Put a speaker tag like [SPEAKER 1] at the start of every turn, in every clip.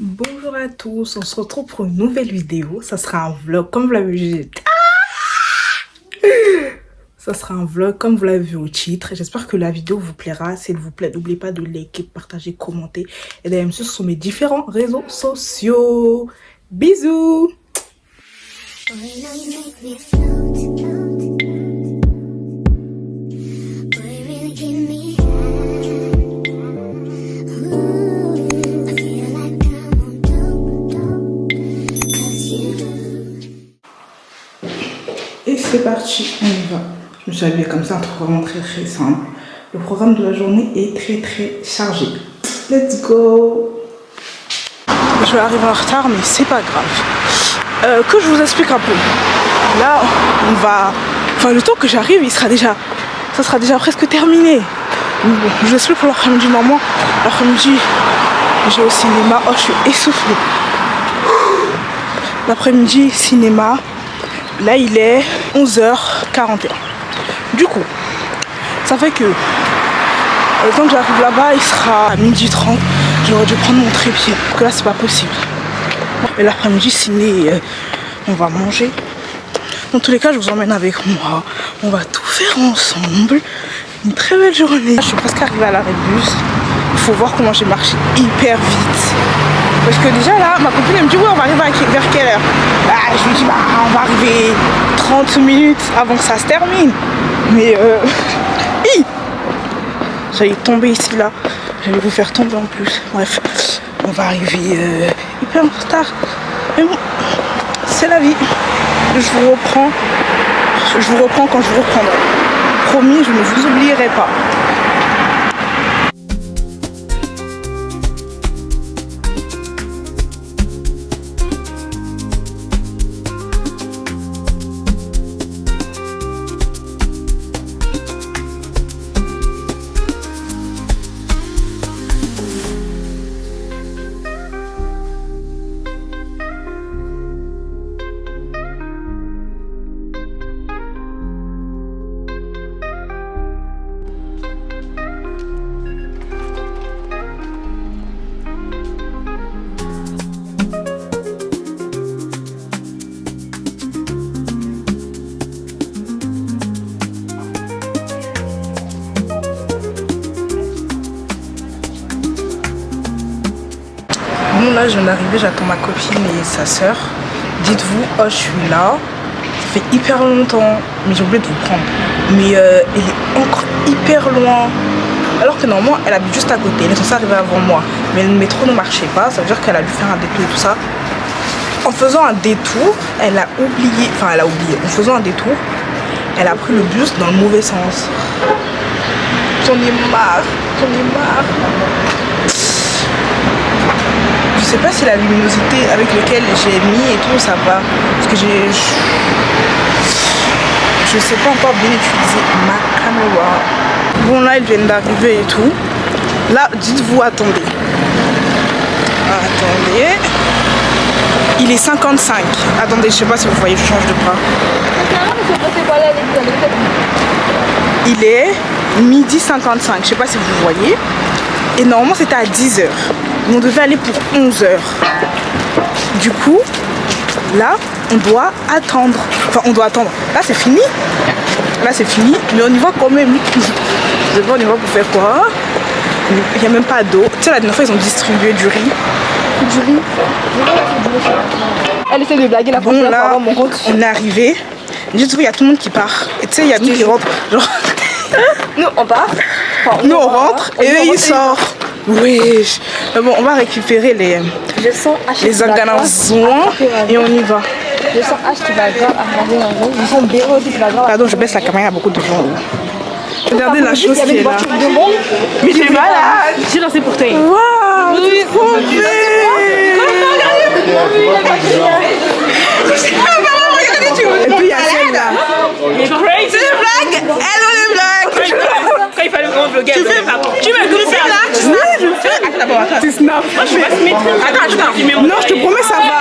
[SPEAKER 1] Bonjour à tous, on se retrouve pour une nouvelle vidéo. Ça sera un vlog comme vous l'avez vu. Ça sera un vlog comme vous l'avez vu au titre. J'espère que la vidéo vous plaira. S'il vous plaît, n'oubliez pas de liker, partager, commenter et d'aller me suivre sur mes différents réseaux sociaux. Bisous. Et c'est parti, on y va. Je me suis habillée comme ça, un truc vraiment très simple. Le programme de la journée est très chargé. Let's go. Je vais arriver en retard, mais c'est pas grave. Que je vous explique un peu. Là, on va... Enfin, le temps que j'arrive, ça sera déjà presque terminé. Bon, je vous explique pour l'après-midi. Normalement, l'après-midi, j'ai au cinéma. Oh, je suis essoufflée. L'après-midi, cinéma. Là, il est 11h41. Du coup, ça fait que le temps que j'arrive là-bas, il sera à 12h30. J'aurais dû prendre mon trépied. Donc là, c'est pas possible. Et l'après-midi, ciné, on va manger. Dans tous les cas, je vous emmène avec moi. On va tout faire ensemble. Une très belle journée. Je suis presque arrivée à l'arrêt de bus. Il faut voir comment j'ai marché hyper vite. Parce que déjà là, ma copine elle me dit oui, on va arriver vers quelle heure? Je lui dis on va arriver 30 minutes avant que ça se termine. Mais j'allais tomber ici là. J'allais vous faire tomber en plus. Bref, on va arriver hyper en retard. Mais bon, c'est la vie. Je vous reprends quand je vous reprendrai. Promis, je ne vous oublierai pas. Bon là je viens d'arriver, j'attends ma copine et sa soeur. Dites-vous, oh je suis là. Ça fait hyper longtemps, mais j'ai oublié de vous prendre. Mais elle est encore hyper loin. Alors que normalement elle habite juste à côté, elle est censée arriver avant moi. Mais le métro ne marchait pas, ça veut dire qu'elle a dû faire un détour et tout ça. En faisant un détour, elle a oublié, en faisant un détour, elle a pris le bus dans le mauvais sens. J'en ai marre. Je sais pas si la luminosité avec laquelle j'ai mis et tout ça va, parce que je sais pas encore bien utiliser ma caméra. Bon là ils viennent d'arriver et tout. Là dites-vous attendez, il est 55. Attendez, je sais pas si vous voyez, je change de bras. Il est 12h55, je sais pas si vous voyez. Et normalement c'était à 10h. On devait aller pour 11h. Du coup, là, on doit attendre. Enfin, on doit attendre. Là, c'est fini. Mais on y va quand même. Je sais pas, on y va pour faire quoi? Il n'y a même pas d'eau. Tu sais, la dernière fois, ils ont distribué du riz. Elle essaie de blaguer la
[SPEAKER 2] Bon, là,
[SPEAKER 1] on est arrivé. Juste, il y a tout le monde qui part. Et tu sais, il y a tout qui rentre. Genre...
[SPEAKER 2] Nous, on part. Enfin,
[SPEAKER 1] nous, on rentre et eux, ils sortent. Oui. Mais bon, on va récupérer les organes et on y va.
[SPEAKER 2] Je sens H qui va grave arriver un jour. Je sens Béro aussi qui va grave.
[SPEAKER 1] Pardon, je baisse la caméra, il y a beaucoup de gens. Regardez la chose qui est là.
[SPEAKER 2] Mais j'ai malade. J'ai lancé pour toi.
[SPEAKER 1] Waouh, c'est trop bien. Et puis il y a celle-là. C'est des blagues. Hello les blagues.
[SPEAKER 2] Quand il fallait qu'on vlogger,
[SPEAKER 1] tu me fais là. Tu snap. Je fais. Tu snap.
[SPEAKER 2] Moi je vais pas se mettre.
[SPEAKER 1] Attends. Non, je te promets ça va.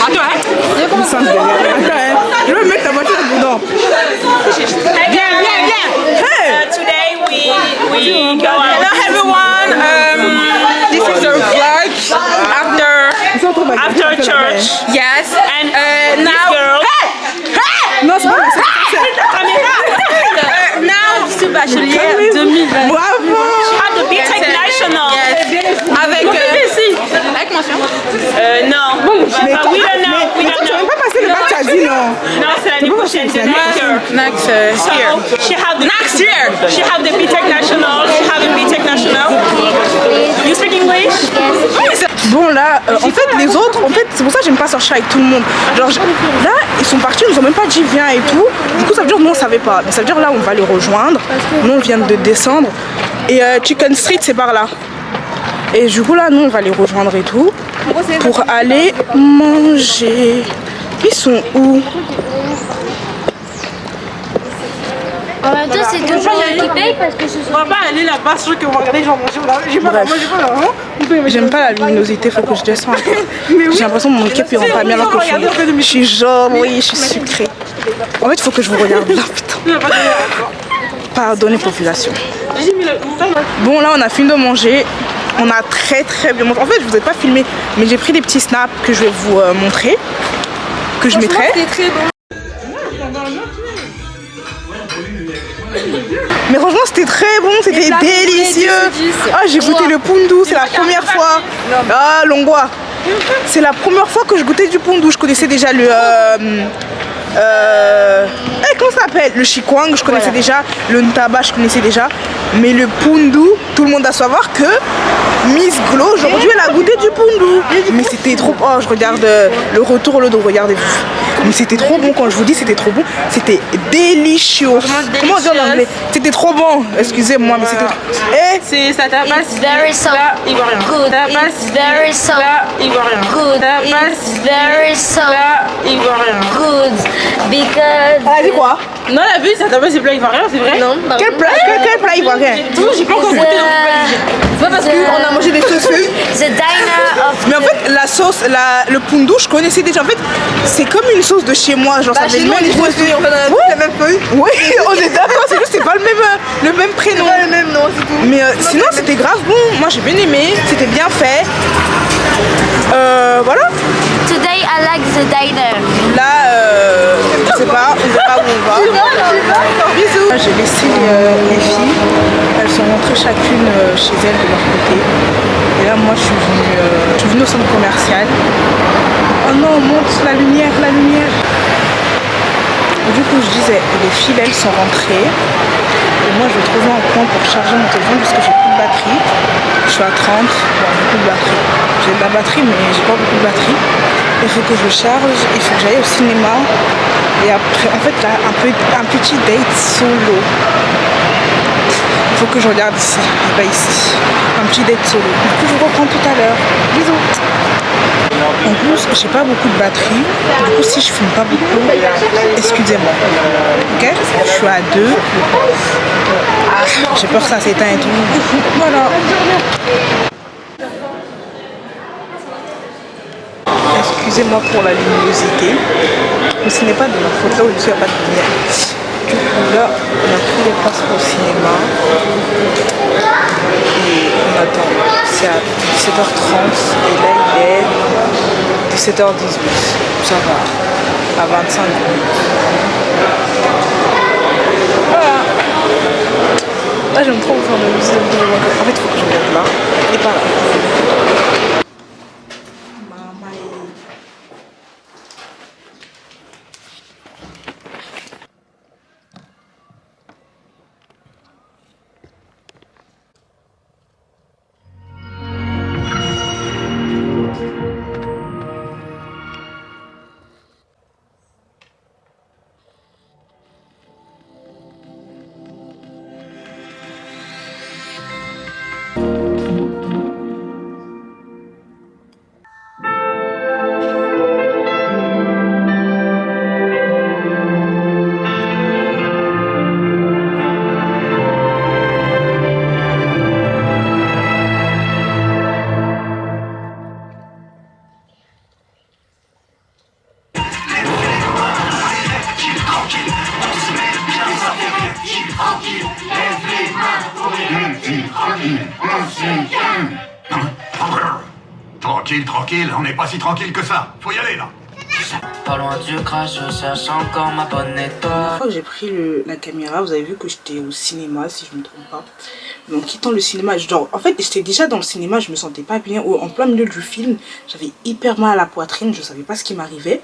[SPEAKER 1] Attends, je vais mettre ta voiture dedans.
[SPEAKER 2] Viens.
[SPEAKER 1] Hey.
[SPEAKER 2] Today we go out. Hello everyone.
[SPEAKER 3] bachelière 2020.
[SPEAKER 1] Bravo.
[SPEAKER 3] Ah, de BTech National. Avec mention. Non.
[SPEAKER 1] Mais
[SPEAKER 3] Ah, we don't know. We
[SPEAKER 1] mais
[SPEAKER 3] don't
[SPEAKER 1] toi, tu vas
[SPEAKER 3] know.
[SPEAKER 1] même pas passer le bac, tu as dit non.
[SPEAKER 3] Non, c'est l'année prochaine. C'est next year.
[SPEAKER 4] Next
[SPEAKER 3] So
[SPEAKER 4] year.
[SPEAKER 3] she have the
[SPEAKER 4] Next year.
[SPEAKER 3] She have the BTech National. She have the BTech National. You speak English?
[SPEAKER 1] Bon là, en fait les autres, en fait c'est pour ça que j'aime pas sortir avec tout le monde. Genre là ils sont partis, ils nous ont même pas dit viens et tout. Du coup ça veut dire nous on savait pas. Mais ça veut dire là on va les rejoindre. Nous on vient de descendre. Et Chicken Street c'est par là. Et du coup là nous on va les rejoindre et tout. Pour aller manger. Ils sont où?
[SPEAKER 2] En même temps, c'est toujours moi qui paye parce que ce
[SPEAKER 4] On va pas aller là-bas, je trouve qu'on va regarder les gens manger. J'ai pas
[SPEAKER 1] J'aime pas la luminosité, faut que je descende. J'ai l'impression que mon cap il rend pas bien alors que je suis jaune, oui, je suis sucrée. En fait, il faut que je vous regarde là, putain. Pardonnez, population. Bon, là, on a fini de manger. On a très bien mangé. En fait, je vous ai pas filmé, mais j'ai pris des petits snaps que je vais vous montrer, que je mettrai. Mais franchement c'était très bon, c'était délicieux. Ah j'ai goûté le pundu, c'est la première fois. Ah l'ongwa. C'est la première fois que je goûtais du pundu. Je connaissais déjà le comment ça s'appelle? Le chikwang, je connaissais déjà. Le ntaba, je connaissais déjà. Mais le pundu, tout le monde doit savoir que Miss Glo, aujourd'hui elle a goûté du pundu. Mais c'était trop... Oh, je regarde le retour, le dos, regardez-vous. Mais c'était trop bon, quand je vous dis c'était trop bon. C'était délicieux. Comment on dit en anglais? C'était trop bon. Excusez-moi, mais c'était...
[SPEAKER 4] C'est ça tabasse.
[SPEAKER 2] It's very so
[SPEAKER 4] Ivoirien.
[SPEAKER 2] good. It's very so
[SPEAKER 4] Ivoirien.
[SPEAKER 2] good. It's very so
[SPEAKER 4] Ivoirien.
[SPEAKER 2] good because.
[SPEAKER 1] Ah, c'est quoi?
[SPEAKER 4] Non, la vue, ça tabasse, c'est plat ivoirien, c'est vrai?
[SPEAKER 2] Non, bah,
[SPEAKER 1] Quel plat ivoirien?
[SPEAKER 4] J'ai pas encore goûté.
[SPEAKER 1] C'est pas parce qu'on a mangé des sauces feuilles.
[SPEAKER 2] The diner of.
[SPEAKER 1] Mais en fait, la sauce, le pundu, je connaissais déjà. En fait, c'est comme une sauce de chez moi. Genre, ça avait le même goût. La même feuille. Oui, on est d'accord. C'est juste, c'est pas le même prénom. C'est pas le même nom, c'est tout. Mais sinon, c'était grave bon. Moi, j'ai bien aimé. C'était bien fait. Voilà.
[SPEAKER 2] Today I like the diner.
[SPEAKER 1] Là, je sais pas. On verra où on va. Bisous. J'ai laissé les filles. Elles sont rentrées chacune chez elles de leur côté. Et là, moi, je suis venue au centre commercial. Oh non, on monte la lumière, la lumière. Du coup, je disais, les filles, elles sont rentrées. Et moi, je vais trouver un coin pour charger mon téléphone parce que j'ai plus de batterie. Je suis à 30, bon, j'ai plus de batterie. J'ai de la batterie, mais j'ai pas beaucoup de batterie. Il faut que je charge, il faut que j'aille au cinéma. Et après, en fait, là, un petit date solo. Il faut que je regarde ici, et pas ici. Un petit date solo. Du coup, je vous reprends tout à l'heure. Bisous. En plus, j'ai pas beaucoup de batterie. Du coup, si je filme pas beaucoup, excusez-moi. Ok? Je suis à 2. J'ai peur que ça s'éteint et tout. Voilà. Excusez-moi pour la luminosité. Mais ce n'est pas de ma faute. Là où je suis, il n'y a pas de lumière. Du coup, là, on a pris les places pour le cinéma. Et on attend. C'est à 17h30. Et là, il est 17h18. Ça va. À 25 minutes. Voilà. Là, j'aime trop faire de la musique. En fait, il faut que je regarde là. Et par là.
[SPEAKER 5] Tranquille, on n'est pas si tranquille que ça. Faut y aller, là. Pas loin du crash, je cherche encore ma bonne étoile.
[SPEAKER 1] La fois que j'ai pris la caméra, vous avez vu que j'étais au cinéma, si je ne me trompe pas. Mais en quittant le cinéma, genre, en fait, j'étais déjà dans le cinéma, je me sentais pas bien. En plein milieu du film, j'avais hyper mal à la poitrine, je savais pas ce qui m'arrivait.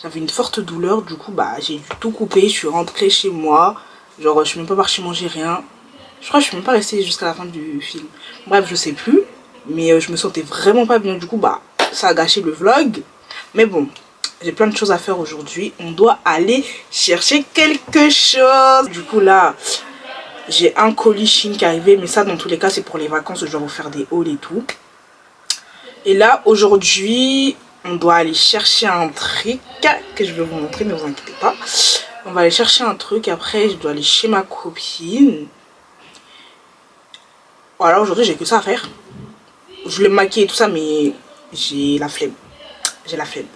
[SPEAKER 1] J'avais une forte douleur, du coup, bah, j'ai dû tout couper, je suis rentrée chez moi. Genre, je suis même pas partie manger rien. Je crois que je suis même pas restée jusqu'à la fin du film. Bref, je sais plus. Mais je me sentais vraiment pas bien, du coup, bah, ça a gâché le vlog. Mais bon, j'ai plein de choses à faire aujourd'hui. On doit aller chercher quelque chose. Du coup, là, j'ai un colis Chine qui est arrivé. Mais ça, dans tous les cas, c'est pour les vacances. Je dois vous faire des hauls et tout. Et là, aujourd'hui, on doit aller chercher un truc que je vais vous montrer, ne vous inquiétez pas. On va aller chercher un truc. Après, je dois aller chez ma copine. Voilà, aujourd'hui, j'ai que ça à faire. Je voulais me maquiller et tout ça, mais j'ai la flemme. J'ai la flemme.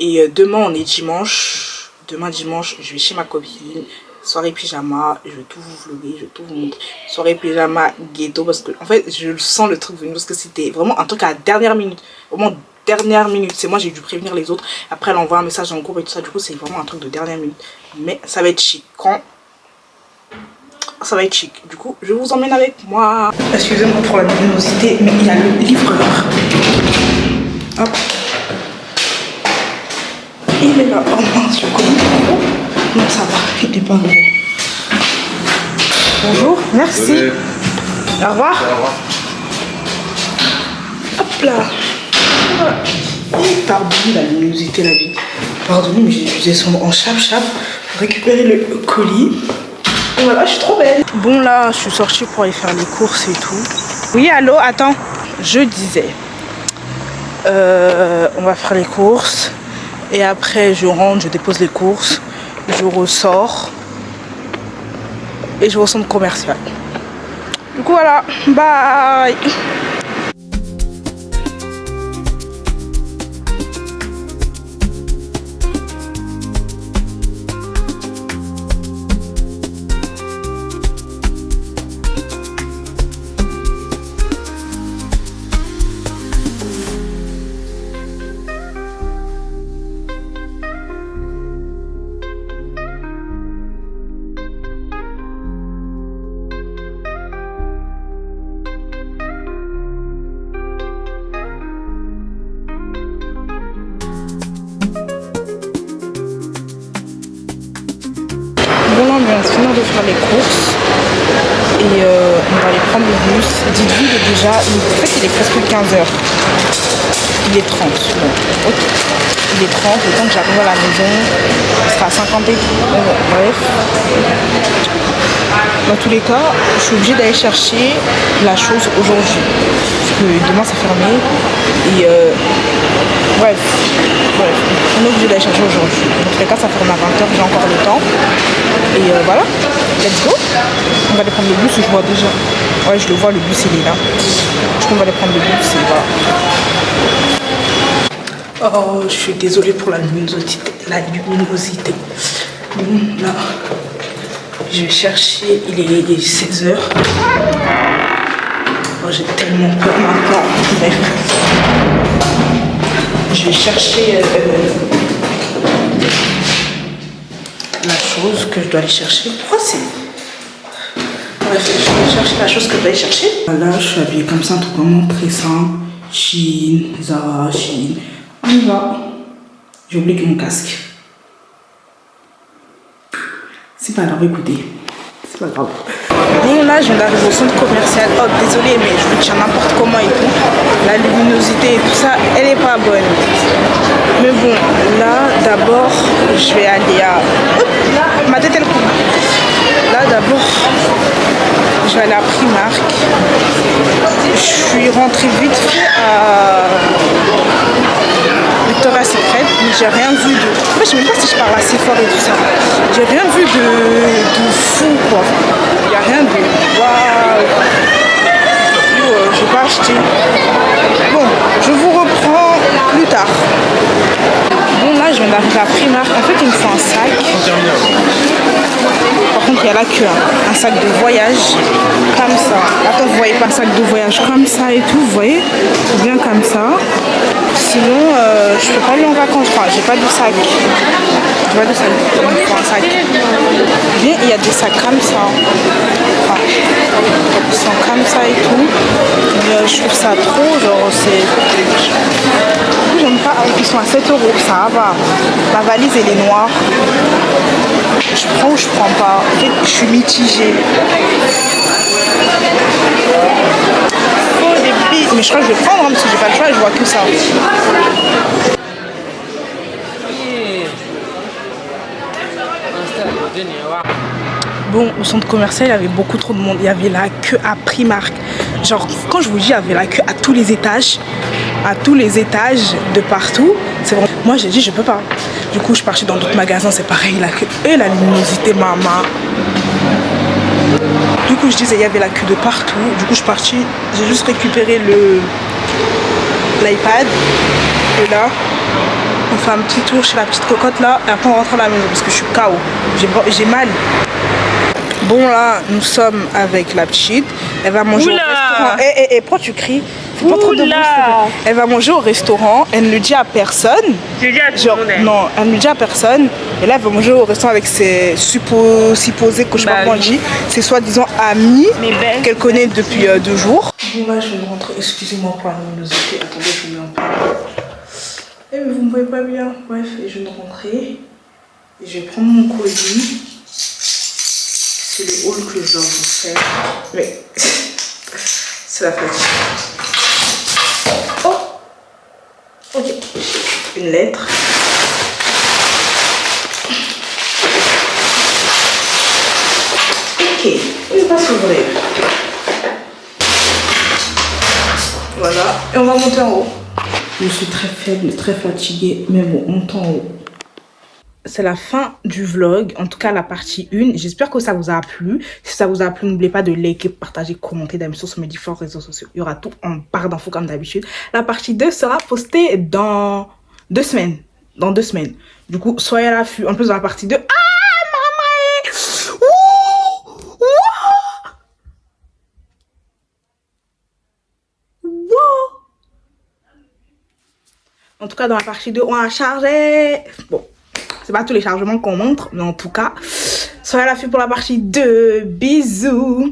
[SPEAKER 1] Et demain, on est dimanche. Demain, dimanche, je vais chez ma copine. Soirée pyjama. Je vais tout vous vlogger, je vais tout vous montrer. Soirée pyjama ghetto. Parce que, en fait, je sens le truc venir. Parce que c'était vraiment un truc à la dernière minute. Vraiment dernière minute. C'est moi, j'ai dû prévenir les autres. Après, elle envoie un message en groupe et tout ça. Du coup, c'est vraiment un truc de dernière minute. Mais ça va être chic. Quand ça va être chic. Du coup, je vous emmène avec moi. Excusez-moi pour la luminosité, mais il y a le livreur. Hop. Il est là. Oh mince, je connais pas gros. Non, ça va. Il est pas gros. Bonjour, merci.
[SPEAKER 6] Désolé.
[SPEAKER 1] Au revoir.
[SPEAKER 6] Au revoir.
[SPEAKER 1] Hop là. Pardon, la luminosité, la vie. Pardonnez, mais j'ai utilisé son en chap-chap pour récupérer le colis. Et voilà, je suis trop belle. Bon, là, je suis sortie pour aller faire les courses et tout. Oui, allô, attends. Je disais, on va faire les courses. Et après, je rentre, je dépose les courses. Je ressors. Et je vais au centre commercial. Du coup, voilà. Bye. Bon, là, on vient de finir de faire les courses et on va aller prendre le bus. Dites-vous, il est déjà, en fait, il est presque 15h. Il est 30. Bon, ok. Il est 30, le temps que j'arrive à la maison, il sera à 50 et tout. Bon, bref. Dans tous les cas, je suis obligée d'aller chercher la chose aujourd'hui. Parce que demain, c'est fermé. Et bref, on est obligé d'aller chercher aujourd'hui. Dans tous les cas, ça ferme à 20h, j'ai encore le temps. Et voilà, let's go. On va aller prendre le bus, je vois déjà. Ouais, je le vois, le bus il est là. Du coup, on va aller prendre le bus et voilà. Oh, je suis désolée pour la luminosité. Bon, là, je vais chercher, il est 16h. Oh, j'ai tellement peur maintenant. Bref. Je vais chercher la chose que je dois aller chercher. Pourquoi c'est... Bref, je vais chercher la chose que je dois aller chercher. Là, je suis habillée comme ça, un truc vraiment très simple. Shein, Zara, Shein. On y va. J'ai oublié mon casque. C'est pas grave, écoutez. C'est pas grave. Bon, là, je viens d'arriver au centre commercial. Oh, désolé, mais je vous tiens n'importe comment et tout. La luminosité et tout ça, elle est pas bonne. Mais bon, là, d'abord, je vais aller à... Hop, ma tête, elle coupe. Là, d'abord, je vais aller à Primark. Je suis rentrée vite fait à Victoria's Secret, mais j'ai rien vu de... En fait, je sais même pas si je parle assez fort et tout ça. J'ai rien vu de fou, quoi. Il n'y a rien de... Waouh. Je vais pas acheter. Bon, je vous reprends plus tard. Bon, là, je viens d'arriver à Primark. En fait, il me faut un sac. Par contre, il y a là qu'un sac de voyage comme ça. Attends, vous voyez pas un sac de voyage comme ça et tout, vous voyez? Bien comme ça. Sinon, je peux pas aller en vacances. Enfin, j'ai pas de sac. J'ai pas de sac. Il me faut un sac. Bien, il y a des sacs comme ça. Enfin, ils sont comme ça et tout. Mais je trouve ça trop, genre, c'est... J'aime pas. Ils sont à 7 €, ça va. La valise, elle est noire. Je prends ou je prends pas. En fait, je suis mitigée. Oh, des billes. Mais je crois que je vais prendre, hein, parce que j'ai pas le choix et je vois que ça. Bon, au centre commercial, il y avait beaucoup trop de monde. Il y avait la queue à Primark. Genre, quand je vous dis, il y avait la queue à tous les étages. À tous les étages, de partout. C'est vraiment... Moi, j'ai dit, je peux pas. Du coup, je suis partie dans d'autres magasins, c'est pareil. La queue et la luminosité, maman. Du coup, je disais, il y avait la queue de partout. Du coup, je suis partie. J'ai juste récupéré l'iPad. Et là, on fait un petit tour chez la petite cocotte là. Et après, on rentre à la maison parce que je suis KO. J'ai mal. Bon là, nous sommes avec la petite. Elle va manger au restaurant. Pourquoi tu cries? Faut pas trop de bruit, elle va manger au restaurant. Elle ne le dit à personne. Non, elle ne le dit à personne. Et là, elle va manger au restaurant avec ses supposés, que je sais pas comment on dit, ses soi-disant amis qu'elle connaît depuis 2 jours. Bon là, je vais rentrer. Excusez-moi pour la luminosité. Attendez, je mets un peu. Eh mais vous me voyez pas bien. Bref, et je vais rentrer. Et je vais prendre mon colis. C'est le haul que je dois vous faire. Mais c'est la fatigue. Oh! Ok. Une lettre. Ok. Il va s'ouvrir. Voilà. Et on va monter en haut. Je suis très faible, très fatiguée. Mais bon, on monte en haut. C'est la fin du vlog, en tout cas la partie 1. J'espère que ça vous a plu. Si ça vous a plu, n'oubliez pas de liker, partager, commenter, d'aller sur mes différents réseaux sociaux. Il y aura tout en barre d'infos comme d'habitude. La partie 2 sera postée dans 2 semaines. Dans 2 semaines. Du coup, soyez à l'affût. En plus, dans la partie 2... Ah, maman! Ouh! Wow! En tout cas, dans la partie 2, on a chargé... Bon. C'est pas tous les chargements qu'on montre, mais en tout cas, soyez à l'affût pour la partie 2. Bisous!